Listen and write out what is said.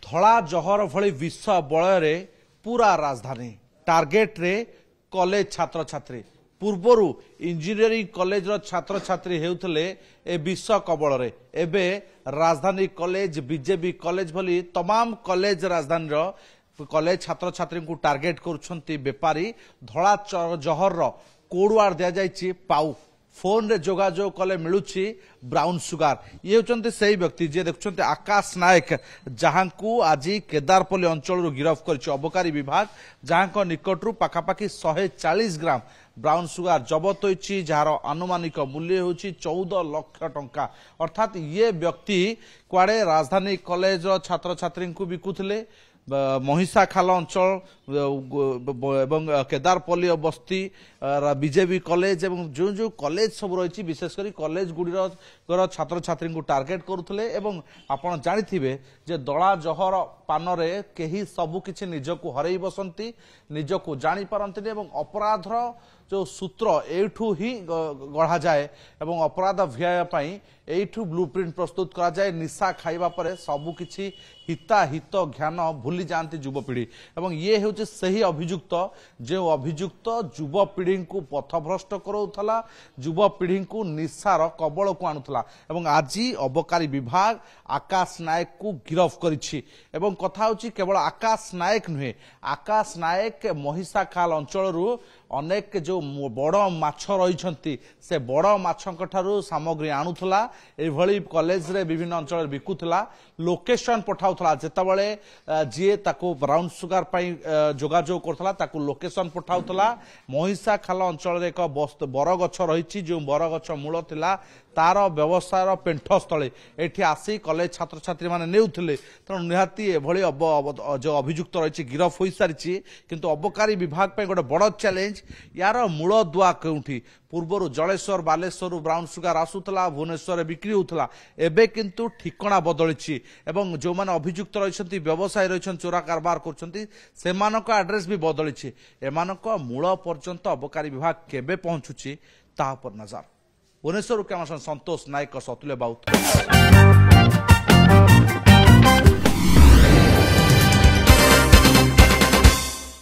धला जहर भली विष बलय पूरा राजधानी टार्गेट रे कॉलेज छात्र छात्री पूर्वर इंजीनियरिंग कॉलेज छात्र छात्री हेउथले ए विष कबल रे एबे राजधानी कॉलेज बीजेपी कॉलेज भली तमाम कॉलेज राजधानी कॉलेज छात्र छात्री को टार्गेट करुछंती बेपारी धला जहर कोडवार दिया जायछि पाउ फोन रे जोगाजोग कले मिलुछि ब्राउन सुगार ये होचंती सही व्यक्ति जे देखुछंती आकाश नायक जहां को आज केदारपल्ली अंचल गिरफ करिछि अबकारी विभाग जहां निकटरू पाखापाखि 140 ग्राम ब्राउन सुगार जबत होइछि जार आनुमानिक मूल्य होछि 14 लाख टंका अर्थात ये व्यक्ति कुआडे राजधानी कॉलेज छात्र छात्री को बिकुथिले महिषाखाल अंचल एवं केदारपल्ली बस्ती बीजेपी कॉलेज एवं जो जो कॉलेज सब रही विशेषकर कॉलेज गुड़िर छात्र छात्री को टार्गेट करुले एवं आपण जानिथिबे जे दला जहर पान रे केही सबु किछि निजको हरई बसंती निजको जानि पारंती एवं अपराधर जो सूत्र एठू ही गढ़ा जाए एवं अपराध भिया पाई एठू ब्लूप्रिंट प्रस्तुत करा जाए निशा खाइबा परे सबु किछि हिताहित ज्ञान भूली जाती युवपीढ़ी एवं ये होचे सही अभियुक्त जो अभियुक्त युवपीढ़ी को पथभ्रष्ट कराउथला युवपीढ़ी को निशार कबल को आणुथला एवं आज अबकारी विभाग आकाश नायक को गिरफ करिछि एवं कथा होची केवल आकाश नायक नुहे आकाश नायक महिषाखाल अंचल अनेक जो बड़ माछ रही से बड़ माछू सामग्री आणुथला एभली कॉलेज रे विभिन्न अंचल बिकुथला लोकेशन पठाउथला जेतबळे जे ताको ब्राउन सुगार पई जोगाजोग करथला ताको लोकेशन पठाउथला महिषाखाल अंचल रे एक बर गछ रही जो बर गछ मूल थिला तार व्यवसायर पेंठस्थले एठी आसी कॉलेज छात्र छात्री माने नेउथिले तेणु निहाती एभली जो अभियुक्त रही गिरफ हो सारी किंतु अबकारी विभाग पे गोटे बड़ चैलेंज यार मूल दुआ केउठी पूर्वर जलेश्वर बालेश्वर ब्राउन सुगार आसुतला भुवनेश्वर बिक्री होता एबे किंतु ठिकणा बदली एवं जो माने अभियुक्त रही व्यवसायी रही चोरा कारबार कर एड्रेस भी बदली एमानक मूल पर्यंत अबकारी विभाग केबे पहुंचुची ता पर नजर भुवनेश्वर कैमरा संतोष नायक सतुले बाउत।